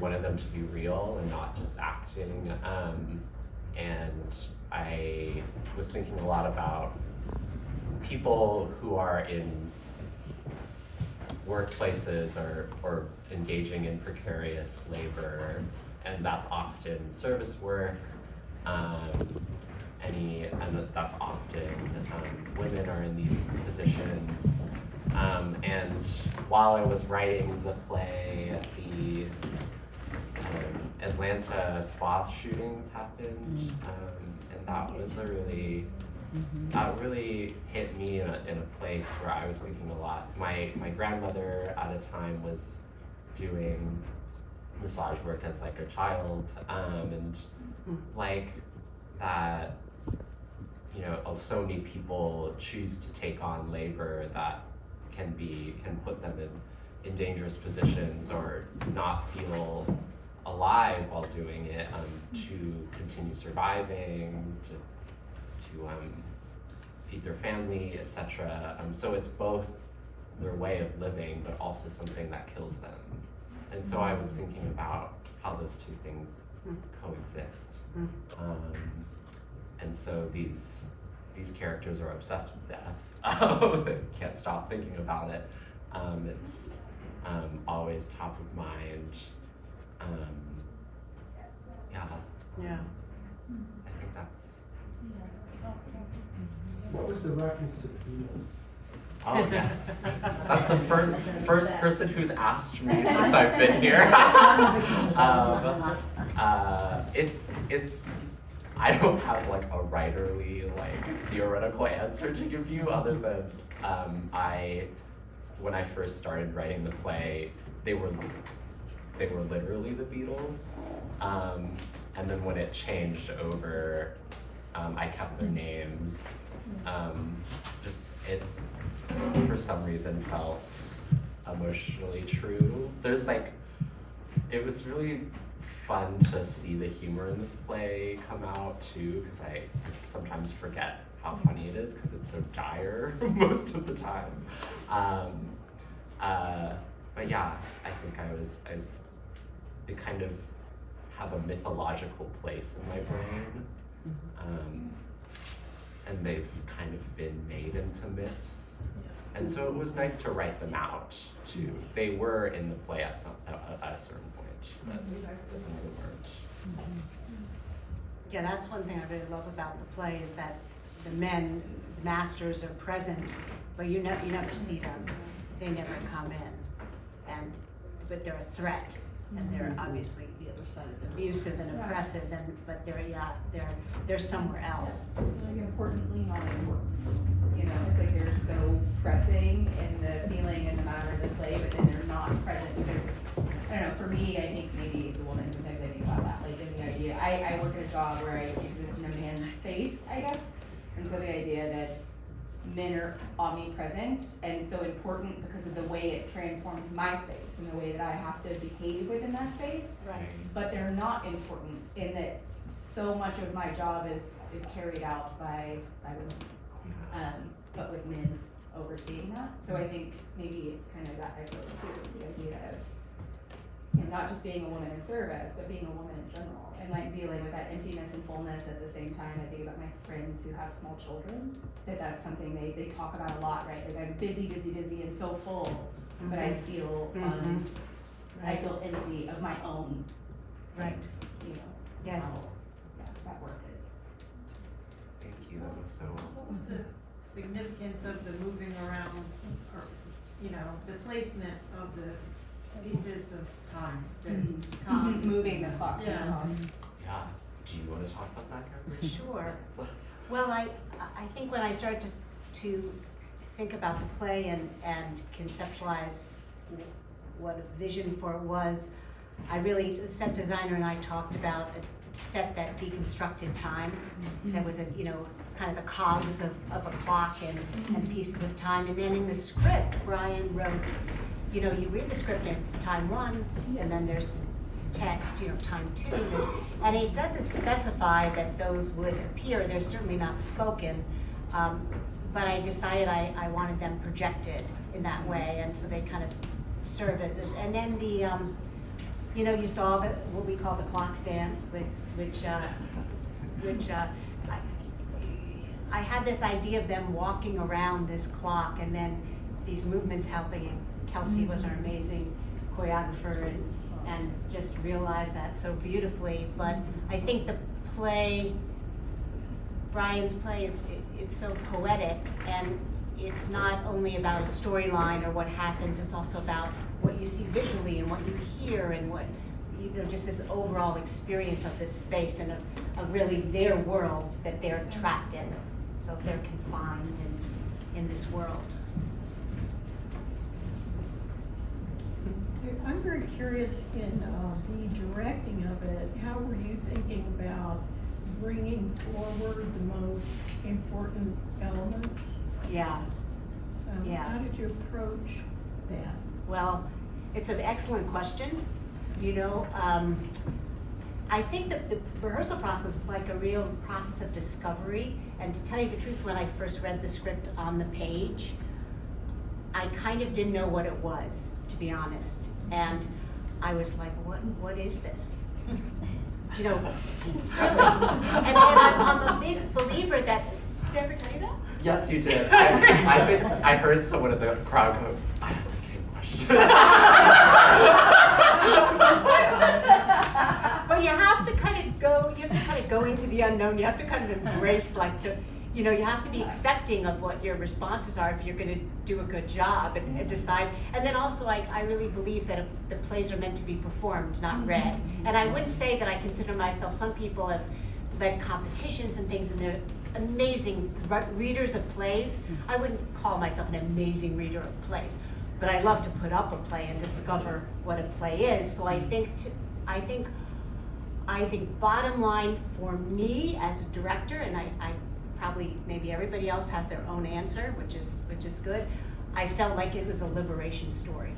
wanted them to be real and not just acting. And I was thinking a lot about people who are in workplaces or engaging in precarious labor, and that's often service work, and that's often women are in these positions. And while I was writing the play, the Atlanta spa shootings happened, and that was a really, that really hit me in a place where I was thinking a lot. My grandmother at a time was doing massage work as like a child, and like that, you know, so many people choose to take on labor that can put them in dangerous positions or not feel alive while doing it, to continue surviving, to feed their family, etc. So it's both their way of living, but also something that kills them. And so I was thinking about how those two things coexist. And so these characters are obsessed with death. They can't stop thinking about it. It's always top of mind. Yeah. I think that's. What was the reference to the Beatles? Oh yes, that's the first person who's asked me since I've been here. It's. I don't have like a writerly, like theoretical answer to give you, other than when I first started writing the play, they were literally the Beatles, and then when it changed over, I kept their names. It for some reason felt emotionally true. There's like, it was really fun to see the humor in this play come out too, because I sometimes forget how funny it is because it's so dire most of the time. But yeah, I think it kind of have a mythological place in my brain, and they've kind of been made into myths, and so it was nice to write them out too. They were in the play at a certain point, but they weren't. Yeah, that's one thing I really love about the play, is that the men, masters, are present, but you never see them. They never come in, but they're a threat, and they're obviously The other side of the abusive and oppressive, but they're somewhere else. Like importantly, not important. You know, it's like they're so pressing in the feeling and the matter of the play, but then they're not present because, I don't know, for me, I think maybe as a woman, sometimes I think about that, like in the idea, I work in a job where I exist in a man's space, I guess, and so the idea that men are omnipresent and so important because of the way it transforms my space and the way that I have to behave within that space. Right. But they're not important in that so much of my job is carried out by women, but with men overseeing that. So I think maybe it's kind of that echo too, the idea of, you know, not just being a woman in service, but being a woman in general, and like dealing with that emptiness and fullness at the same time. I think about my friends who have small children, that's something they talk about a lot, right? Like, I'm busy, and so full, but I feel I feel empty of my own. Right. You know. Yes. How, that work is. Thank you. That was so. What was the significance of the moving around, or, you know, the placement of the pieces of time? Moving the clocks. Yeah. Yeah. Do you want to talk about that, Gabrielle? Sure. Well, I think when I started to think about the play and conceptualize what a vision for it was, the set designer and I talked about a set that deconstructed time. That was kind of the cogs of a clock and pieces of time. And then in the script, Brian wrote, you read the script and it's time 1, and then there's text, time 2, and it doesn't specify that those would appear. They're certainly not spoken, but I decided I wanted them projected in that way, and so they kind of serve as this. And then you know, you saw what we call the clock dance, which I had this idea of them walking around this clock and then these movements helping, and Kelsey was our amazing choreographer and just realized that so beautifully. But I think the play, Brian's play, it's so poetic, and it's not only about a storyline or what happens, it's also about what you see visually and what you hear and what, you know, just this overall experience of this space and of really their world that they're trapped in. So they're confined in this world. I'm very curious in the directing of it, how were you thinking about bringing forward the most important elements? Yeah. Yeah. How did you approach that? Well, it's an excellent question. You know, I think that the rehearsal process is like a real process of discovery. And to tell you the truth, when I first read the script on the page, I kind of didn't know what it was, to be honest. And I was like, what is this? You know, and I'm a big believer that, did I ever tell you that? Yes, you did. I heard someone in the crowd go, I have the same question. But you have to kind of go into the unknown. You have to kind of embrace you have to be accepting of what your responses are if you're going to do a good job and decide. And then also, I really believe that the plays are meant to be performed, not read. And I wouldn't say that I consider myself, some people have led competitions and things and they're amazing readers of plays. I wouldn't call myself an amazing reader of plays, but I love to put up a play and discover what a play is. So I think bottom line for me as a director, and I probably maybe everybody else has their own answer, which is good. I felt like it was a liberation story.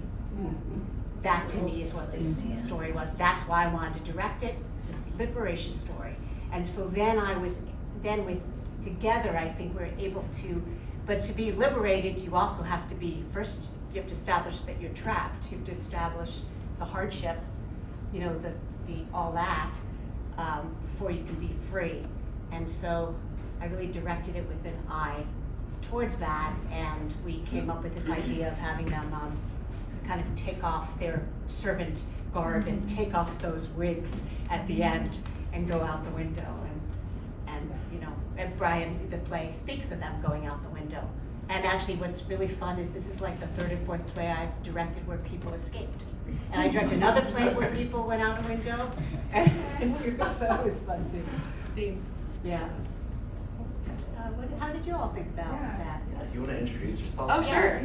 That to me is what this story was. That's why I wanted to direct it. It was a liberation story. And so then together I think we're able to, but to be liberated you also have to be, first you have to establish that you're trapped. You have to establish the hardship, you know, the all that, before you can be free. And so I really directed it with an eye towards that, and we came up with this idea of having them kind of take off their servant garb and take off those wigs at the end and go out the window. And you know, and Brian, the play speaks of them going out the window. And actually what's really fun is this is like the third or fourth play I've directed where people escaped. And I directed another play where people went out a window, and so it was fun too. Yeah. How did you all think about that? You want to introduce yourself? Oh, sure. Yes.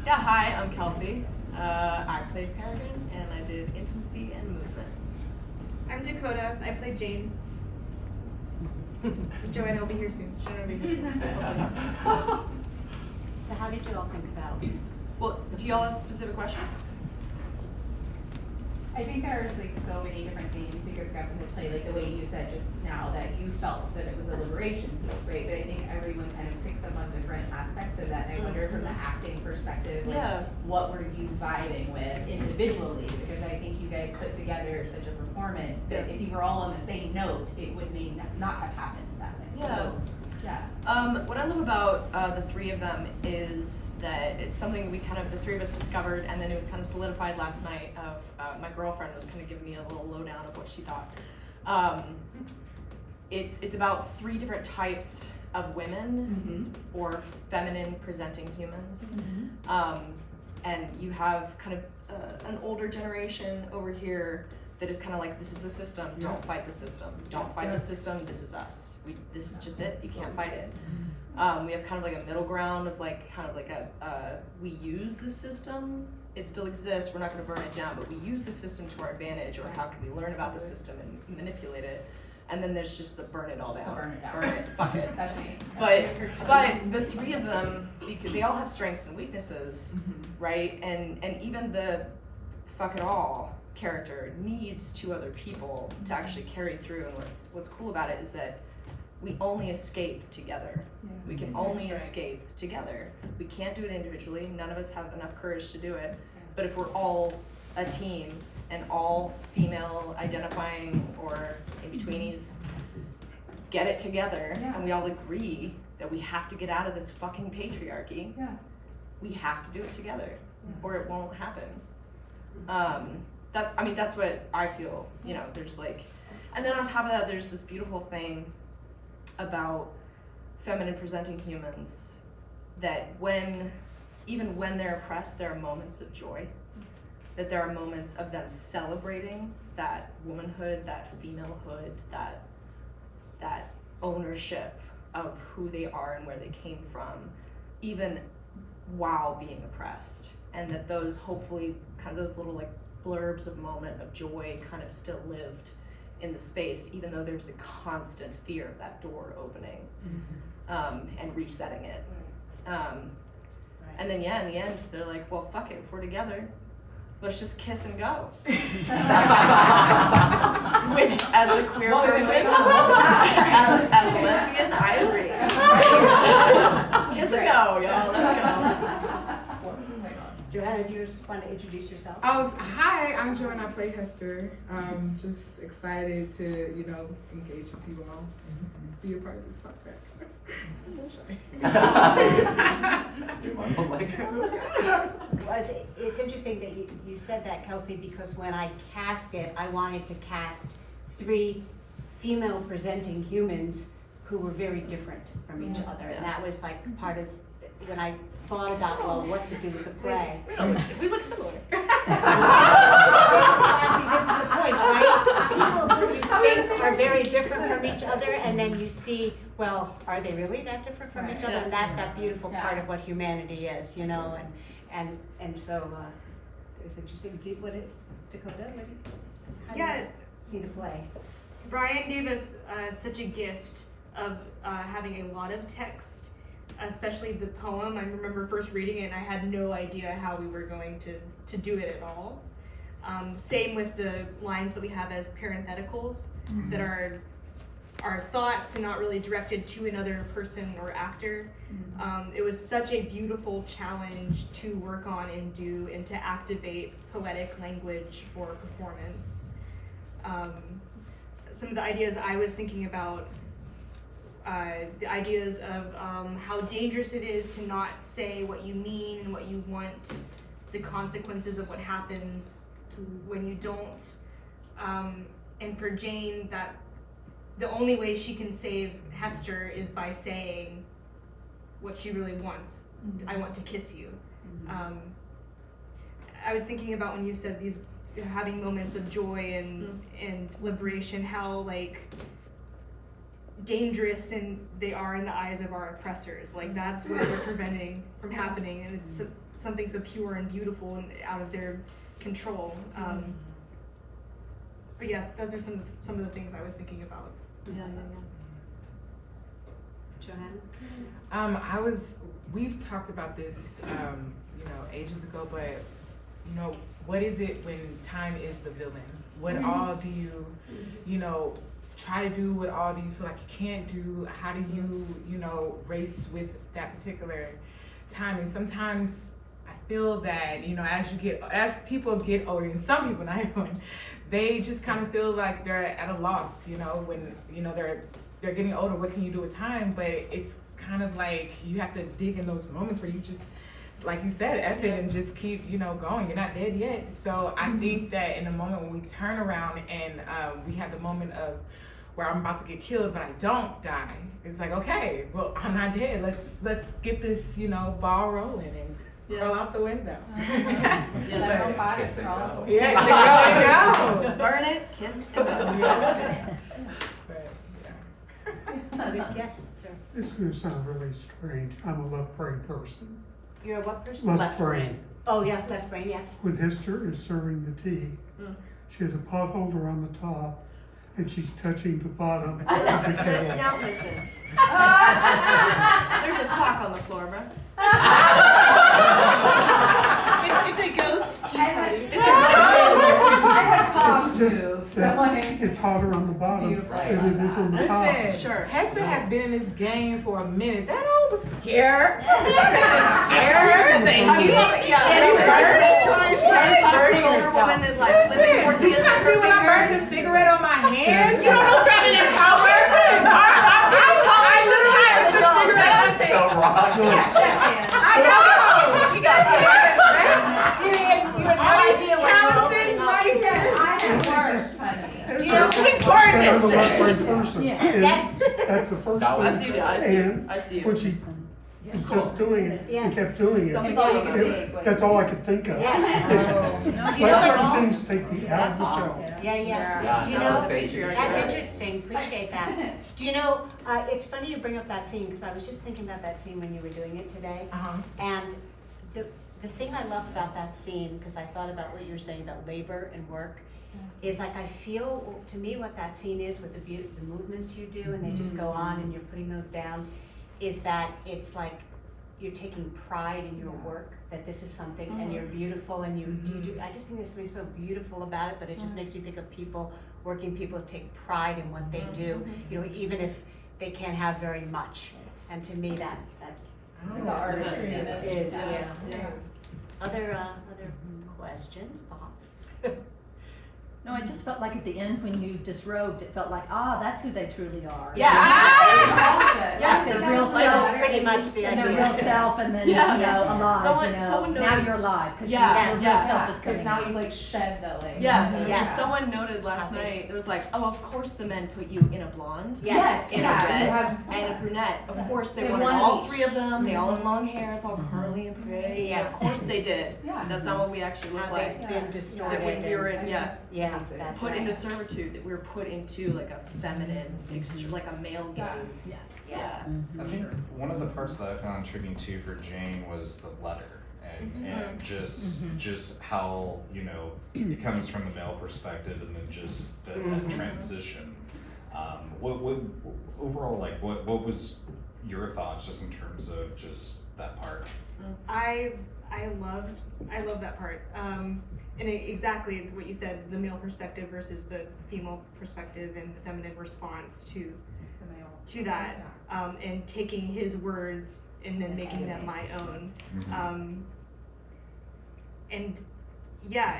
Yeah, hi, I'm Kelsey. I played Peregrine, and I did Intimacy and Movement. I'm Dakota. I played Jane. Joanna will be here soon. So how did you all think about? Well, do y'all have specific questions? I think there's like so many different themes you could pick up in this play, like the way you said just now that you felt that it was a liberation piece, right? But I think everyone kind of picks up on different aspects of that. And I wonder from the acting perspective, like, what were you vibing with individually? Because I think you guys put together such a performance that if you were all on the same note, it would may not have happened that way. Yeah. So, What I love about the three of them is that it's something the three of us discovered, and then it was kind of solidified last night of my girlfriend was kind of giving me a little lowdown of what she thought. It's about three different types of women, or feminine presenting humans. And you have kind of an older generation over here that is kind of like, this is a system, don't fight the system. Don't fight the system, this is us. This is just it, you can't fight it. We have kind of like a middle ground of we use the system, it still exists, we're not gonna burn it down, but we use the system to our advantage, or how can we learn about the system and manipulate it? And then there's just the burn it all down. Burn it, fuck it. that's me. But the three of them, because they all have strengths and weaknesses, right? And even the fuck it all character needs two other people to actually carry through. And what's cool about it is that we only escape together. We can only escape together. We can't do it individually. None of us have enough courage to do it. But if we're all a team and all female identifying or in-betweenies get it together and we all agree that we have to get out of this fucking patriarchy, we have to do it together or it won't happen. That's what I feel, you know, there's like, and then on top of that, there's this beautiful thing about feminine presenting humans that even when they're oppressed, there are moments of joy, that there are moments of them celebrating that womanhood, that femalehood, that ownership of who they are and where they came from, even while being oppressed. And that those, hopefully, kind of those little like blurbs of moment of joy kind of still lived in the space, even though there's a constant fear of that door opening and resetting it. And then in the end, they're like, well, fuck it, if we're together, let's just kiss and go. Which, as a queer person, as a lesbian, I agree. Kiss and go, y'all, let's go. Johanna, do you just want to introduce yourself? Hi, I'm Johanna, I play Hester. Just excited to, you know, engage with you all and be a part of this talkback. Well, it's interesting that you said that, Kelsey, because when I cast it, I wanted to cast 3 female presenting humans who were very different from each other, and that was like part of when I thought about, well, what to do with the play. We look similar. This is the point, right? People who you think are very different from each other, and then you see, well, are they really that different from each other? And that beautiful part of what humanity is, you know, and so it's interesting. Dakota, how do you see the play? Brian gave us such a gift of having a lot of text, especially the poem. I remember first reading it and I had no idea how we were going to do it at all. Same with the lines that we have as parentheticals that are thoughts and not really directed to another person or actor. It was such a beautiful challenge to work on and do and to activate poetic language for performance. Some of the ideas I was thinking about, the ideas of how dangerous it is to not say what you mean and what you want, the consequences of what happens when you don't. And for Jane, that the only way she can save Hester is by saying what she really wants. I want to kiss you. I was thinking about when you said these having moments of joy and liberation, how like dangerous they are in the eyes of our oppressors. Like that's what they're preventing from happening, and it's something so pure and beautiful and out of their control. But yes, those are some of the things I was thinking about. Johanna? We've talked about this, you know, ages ago, but you know, what is it when time is the villain? What all do you, you know, try to do? What all do you feel like you can't do? How do you, you know, race with that particular time? And sometimes I feel that, you know, as people get older, and some people, not everyone, they just kind of feel like they're at a loss, you know, when, you know, they're getting older, what can you do with time? But it's kind of like you have to dig in those moments where you just, like you said, F it and just keep, you know, going. You're not dead yet. So I think that in the moment when we turn around and we have the moment of where I'm about to get killed, but I don't die, it's like, okay, well, I'm not dead. Let's get this, you know, ball rolling and crawl out the window. Let our bodies crawl. Yeah, Burn it, kiss and go. Yes, sir. This is gonna sound really strange. I'm a left brain person. You're a what person? Left brain. Oh, yeah, left brain, yes. When Hester is serving the tea, she has a pot holder on the top and she's touching the bottom of the kettle. Now listen. There's a clock on the floor, bro. It's a ghost tea party. It's hotter on the bottom than it is on the top. Listen, Sure. Hester has been in this game for a minute. That old was scared. Scared. Thank you. She's burning herself. woman that like flipping tortillas with her See when I burned fingers. the cigarette on my hand? You don't know feminine power. I just had the cigarette. I said, So wrong. I know. You got You had no idea what you were Calluses, opening up. my hair. I have worked, honey. You know, Kind of a left-brain person. Yeah. And Yes. that's the first That was- thing. I see And you. when she was just doing it, and Yes. kept doing it, It's all you can think. that's all I could think of. Yes. Do you know Like what certain things take me out of the show. Yeah, yeah. Yeah, Do you that's know, what patriarchy that's is. interesting, appreciate that. Do you know, it's funny you bring up that scene, because I was just thinking about that scene when you were doing it today. And the thing I love about that scene, because I thought about what you were saying about labor and work, is like I feel, to me, what that scene is with the movements you do, and they just go on and you're putting those down, is that it's like you're taking pride in your work, that this is something, and you're beautiful, and you do, I just think there's something so beautiful about it, but it just makes me think of people, working people who take pride in what they do, you know, even if they can't have very much. And to me, that It's like the artist is, yeah. yeah. Other questions, thoughts? No, I just felt like at the end when you disrobed, it felt like, that's who they truly are. Yeah. Yeah, Their that real was That self. was pretty much the And their idea. real self, and then, Yeah. you know, alive, Someone- you know, someone now noted- you're alive, because Yeah. your real Yes. self is Because coming now out. you like shed the like. Yeah. Yes. Someone noted last How they- night, it was like, oh, of course the men put you in a blonde. Yes. In Yeah, a red you have- and a brunette. Of course they They wanted wanted all each. three of them. They all have long hair. It's all curly and pretty. Yeah. Of course they did. Yeah. That's not what we actually look How like. they've been That distorted. when we were and- in, yeah, Yeah, that's put right. into servitude, that we were put into like a feminine, like a male gaze. Yeah. I think one of the parts that I found intriguing too for Jane was the letter and just how, you know, it comes from the male perspective and then just that transition. What overall, like what was your thoughts just in terms of just that part? I love that part. And exactly what you said, the male perspective versus the female perspective and the feminine response to that, and taking his words and then making them my own. And yeah,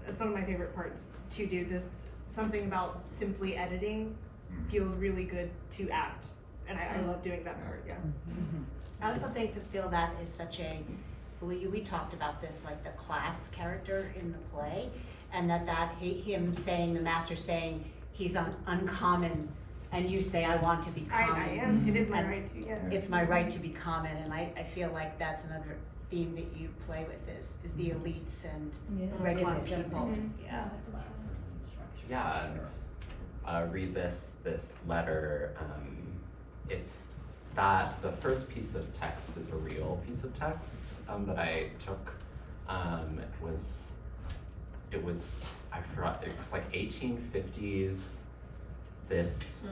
it's one of my favorite parts to do. Something about simply editing feels really good to act, and I love doing that part. Yeah. I also feel that is such a, we talked about this, like the class character in the play, and him saying, the master saying, he's uncommon, and you say, I want to be common. I am. It is my And right to. Yeah. It's my right to be common, and I feel like that's another theme that you play with is the elites and regular people. Yeah. Yeah, and read this letter. It's that the first piece of text is a real piece of text that I took. It was I forgot. It was like 1850s. This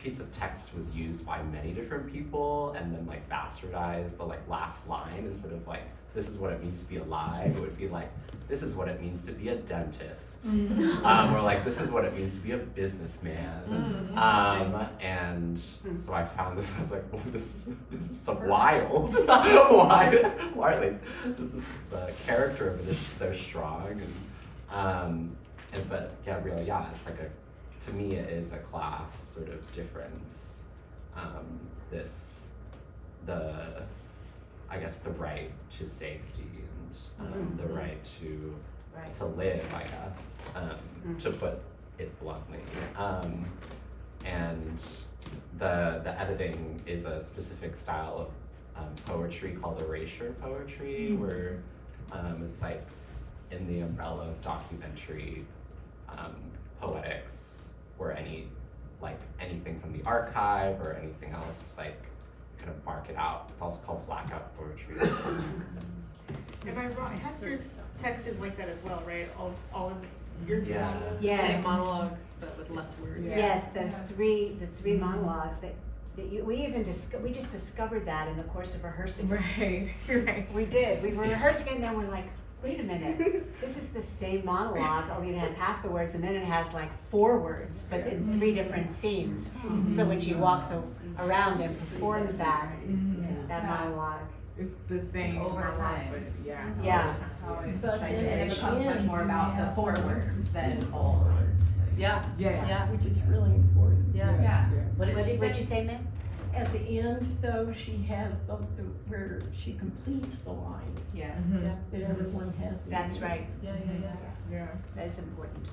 piece of text was used by many different people, and then like bastardized. The like last line instead of like, this is what it means to be alive, it would be like, this is what it means to be a dentist, or like, this is what it means to be a businessman. And so I found this. I was like, oh, this is so wild. Why are they? This is the character of it is just so strong, but Gabrielle, it's like to me it is a class sort of difference. I guess the right to safety and the right to live, I guess, to put it bluntly. And the editing is a specific style of poetry called erasure poetry, where it's like in the umbrella of documentary poetics, or anything from the archive or anything else, like kind of mark it out. It's also called blackout poetry. If I'm wrong, Hester's text is like that as well, right? All of your monologues? Yes. Same monologue, but with less words. Yes, the three monologues that we just discovered that in the course of rehearsing. Right. We did. We were rehearsing it, and then we're like, wait a minute, this is the same monologue, only it has half the words, and then it has like 4 words, but in 3 different scenes. So when she walks around and performs that monologue. It's the same Over monologue, time. but yeah. Yeah. over time. Always. But And then it at becomes the much end, more you about the have- four words than all words. Yeah. Yes. Yeah. Which is really important. Yeah. Yes, Yeah. yes. What'd you say, ma'am? At the end, though, she has where she completes the lines, Yeah. Mhm. that everyone has. to That's use. right. Yeah. Yeah. That is important.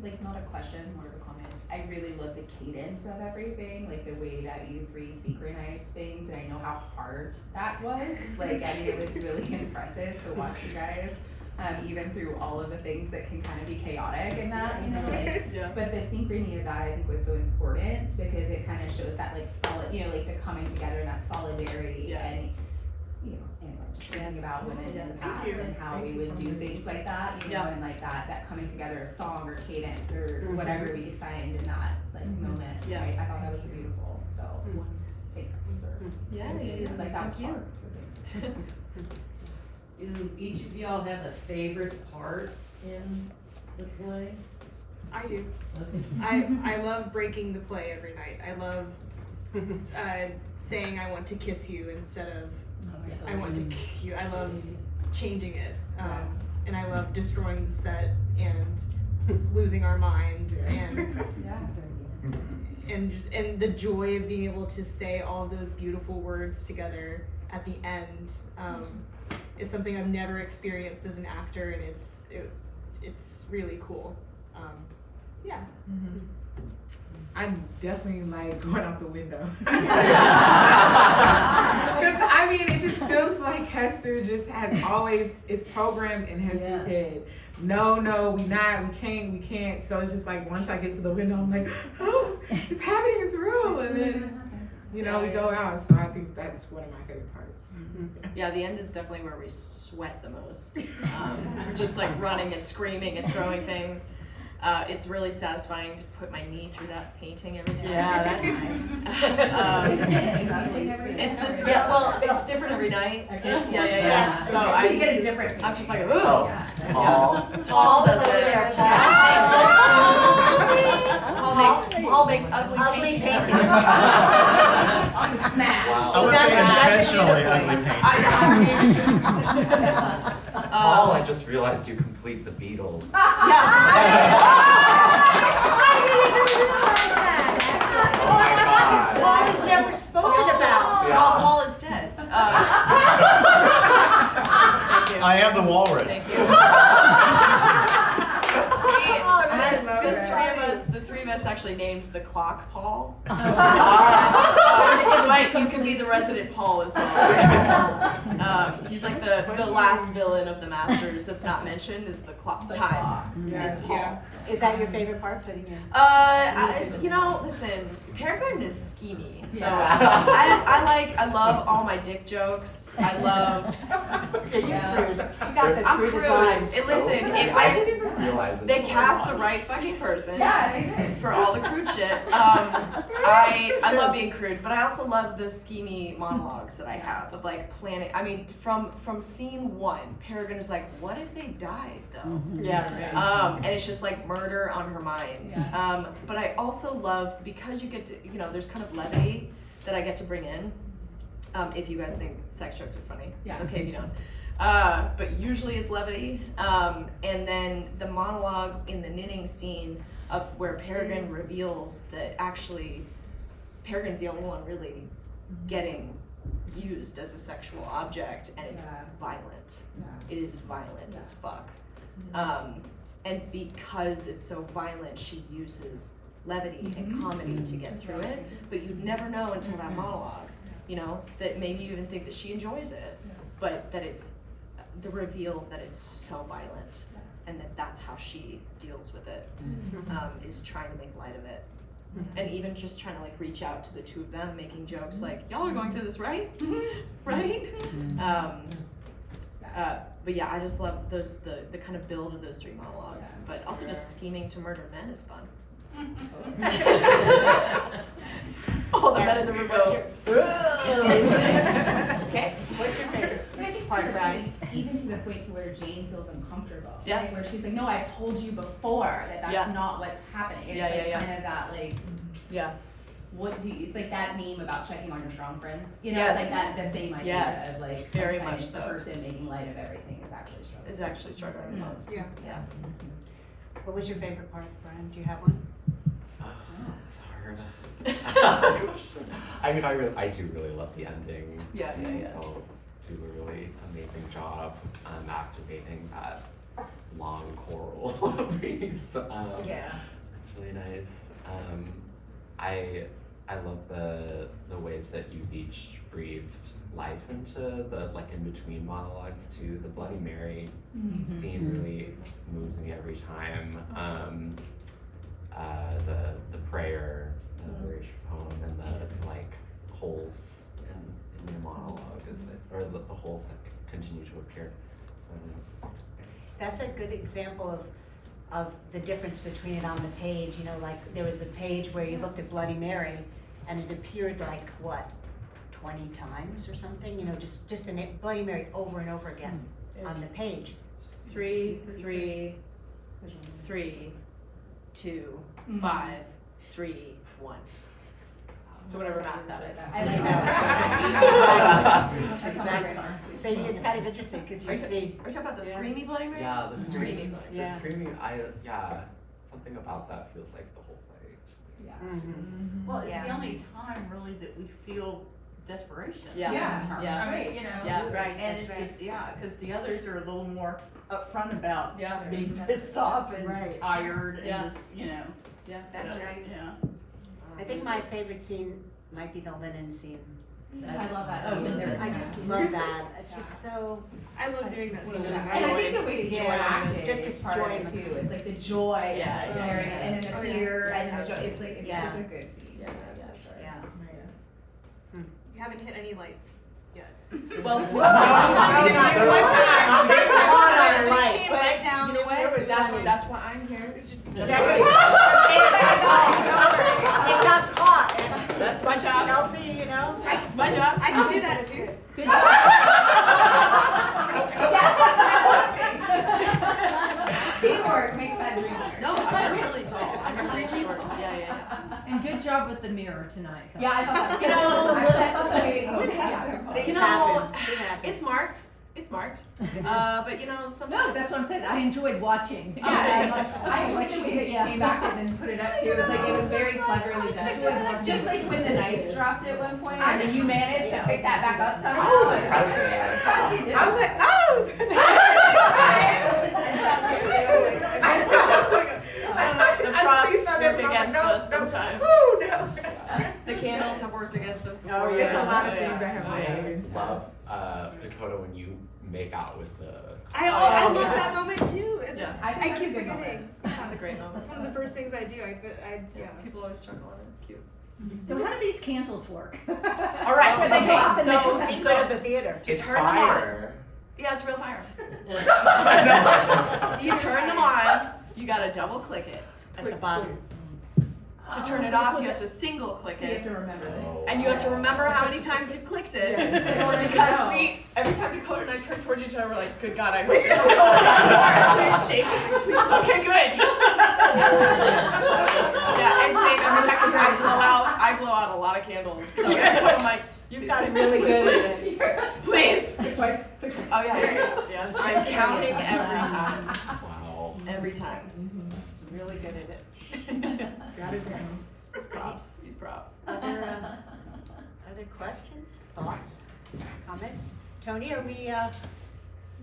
Like, not a question, more of a comment. I really love the cadence of everything, like the way that you three synchronized things, and I know how hard that was. Like, I mean, it was really impressive to watch you guys, even through all of the things that can kind of be chaotic in that, you know, like. Yeah. But the synchrony of that, I think, was so important because it kind of shows that, like, solid, you know, like the coming together and that solidarity Yeah. and, you know, anyway, just thinking about women in the past you. and how Thank we you would so do much. things like that, you know, Yeah. and like that coming together of song or cadence or whatever we could find in that like moment. Yeah. I thought that was beautiful. So thanks for Yeah. like that was Thank you. hard. So thank you. Do each of y'all have a favorite part in the play? I do. Okay. I love breaking the play every night. I love saying I want to kiss you instead of I want to kick you. I love changing it. And I love destroying the set and losing our minds and the joy of being able to say all of those beautiful words together at the end is something I've never experienced as an actor, and it's really cool. Yeah. Mhm. I'm definitely like going out the window. Because I mean, it just feels like Hester just has always is programmed in Hester's head. No, we can't. So it's just like once I get to the window, I'm like, oh, it's happening, it's real. And then, you know, we go out. So I think that's one of my favorite parts. Yeah, the end is definitely where we sweat the most. We're just like running and screaming and throwing things. It's really satisfying to put my knee through that painting every time. Yeah, that's nice. It's this, yeah, well, it's different every night. Okay. Yeah. So you get a different. I'm just like, Oh, Yeah. Paul. Paul does Over it. there, Paul makes ugly Ugly paintings. paintings. On the smash. Wow. I would say intentionally ugly painting. Paul, I just realized you complete the Beatles. Oh my God. Paul is never spoken about. Yeah. Well, Paul is dead. I am the walrus. The three of us actually named the clock Paul. But you can be the resident Paul as well. He's like the last villain of the Masters that's not mentioned is the clock time. Is Paul. Is that your favorite part, putting in? You know, listen, Peregrine is schemy. So Yeah. I love all my dick jokes. I love. You got the I'm crudest crude. lines. Listen, I didn't even realize they cast the right fucking person. Yeah, they did. For all the crude shit. I love being crude, but I also love the schemy monologues that I have of like planning. I mean, from scene one, Peregrine is like, what if they died though? Yeah. And it's just like murder on her mind. But I also love, because you get to, you know, there's kind of levity that I get to bring in. If you guys think sex jokes are funny, it's okay if you don't. But usually it's levity. And then the monologue in the knitting scene of where Peregrine reveals that actually Peregrine's the only one really getting used as a sexual object, and it's violent. It is violent as fuck. And because it's so violent, she uses levity and comedy to get through it, but you'd never know until that monologue, you know, that maybe you even think that she enjoys it, but that it's the reveal that it's so violent, and that's how she deals with it, is trying to make light of it. And even just trying to like reach out to the two of them, making jokes like, y'all are going through this, right? Right? But yeah, I just love those, the kind of build of those three monologues, but also just scheming to murder men is fun. All the men in the room go. Okay, what's your favorite But I think part, to your Brad? point, even to the point to where Jane feels uncomfortable. Yeah. Like, where she's like, no, I've told you before that that's Yeah. not what's happening. It's Yeah, like yeah. kind of that like, Yeah. what do you, it's like that meme about checking on your strong friends, you know, Yes. it's like that, the same idea Yes. of like, Very sometimes much the so. person making light of everything is actually struggling. Is actually struggling the most. Yeah. Yeah. What was your favorite part, Brian? Do you have one? It's hard. I mean, I do really love the ending. Yeah. They'll do a really amazing job activating that long choral piece. Yeah. It's really nice. I love the ways that you've each breathed life into the like in between monologues too. The Bloody Mary scene really moves me every time. The prayer, the oration poem, and the like holes in your monologue or the holes that continue to appear. So, That's a good example of the difference between it on the page. You know, like there was the page where you looked at Bloody Mary and it appeared like, what, 20 times or something? You know, just the name Bloody Mary over and over again on the page. 3, 3, 3, 2, 5, 3, 1. So whatever math that is. I like that. Exactly. So it's kind of interesting because you see. Are you talking about the screamy Bloody Mary? yeah, the screaming, Yeah. the screaming. Something about that feels like the whole play. Yeah. Mm-hmm. Well, it's Yeah. the only time really that we feel desperation. Yeah. Yeah. I mean, you know. Yeah. Right, And that's it's right. just, yeah, because the others are a little more upfront about Yeah. being pissed off and Right. tired Yeah. and just, you know. Yeah. That's right. Yeah. I think my favorite scene might be the linen scene. I love that. Oh, scene. yeah. I just love that. It's just so. I love doing that. And I think the way to Yeah, act it just is this part of joy it in the- too. It's like the joy, Yeah, and yeah, carrying it, and then the fear, yeah. and the joy. It's like it's Yeah. a good scene. Yeah, sure. Yeah. You haven't hit any lights yet. Well, One time. Came right down. you know what? That's why I'm here. It got caught. That's my job. Kelsey, you know. That's my job. I can do that too. Good job. Teamwork makes that dream work. No, I'm really tall. I'm really short. Yeah. And good job with the mirror tonight. Yeah, I thought that was You know, actually, I thought that made it go. Things You know, happen. It happens. It's marked. It's marked. But you know, sometimes. No, that's what I'm saying. I enjoyed watching. Yeah, I enjoyed the way that you came back and then put it up too. It was like, it was very cleverly done. Just like when the knife dropped at one point, and then you managed to pick that back up somehow. I was impressed. How'd you do? I was like, oh! The props work against us sometimes. Ooh, no. The candles have worked against us before. Oh, It's yeah. a lot of Yeah. things I have I made against love Dakota when you make out with the. I love that moment too. It's- Yeah. I I think keep that's a good forgetting. It's a great moment. That's one of the first things I do. Yeah. People always chuckle and it's cute. So how do these candles work? All right, Where they go up and they come so Secret of the theater. It's turn them on. fire. Yeah, it's real fire. I You turn them on. You gotta double click it. At the bottom. To turn it off, you have to single click So you have it. to remember that. And you have to remember how many times you've clicked it. In order to Because know. every time Dakota and I turn towards each other, we're like, good God, I hope this is okay, good. Yeah, and same every time because I blow out a lot of candles. So every time I'm like, You've got it really good at it. please. Twice. Oh yeah. I'm counting every time. Wow. Every time. Really good at it. Got it down. These props. These props. Other questions, thoughts, comments? Tony, are we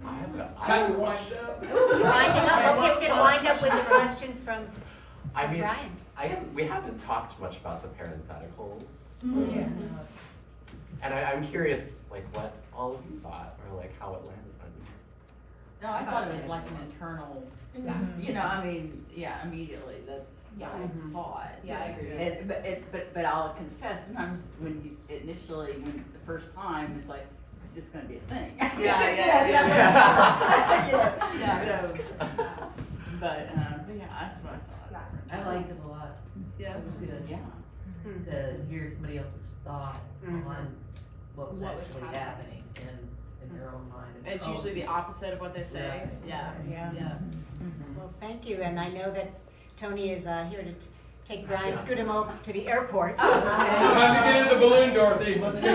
Time to wash up. winding up? Okay, we're gonna wind up with a question from I mean, Brian. we haven't talked much about the parentheticals. Yeah. And I'm curious, like, what all of you thought, or like how it landed on you. No, I thought it was like an internal, you know, I mean, yeah, immediately, that's what I thought. Yeah, I agree. But I'll confess, sometimes when you initially, when the first time, it's like, is this gonna be a thing? Yeah. Yeah, so, but yeah, that's what I thought. I liked it a lot. Yeah. It was good, Yeah. to hear somebody else's thought on what was actually happening in their own mind. And it's usually the opposite of what they say. Yeah. Yeah. Yeah. Well, thank you, and I know that Tony is here to take Brian, scoot him over to the airport. Time to get in the balloon, Dorothy. Let's go.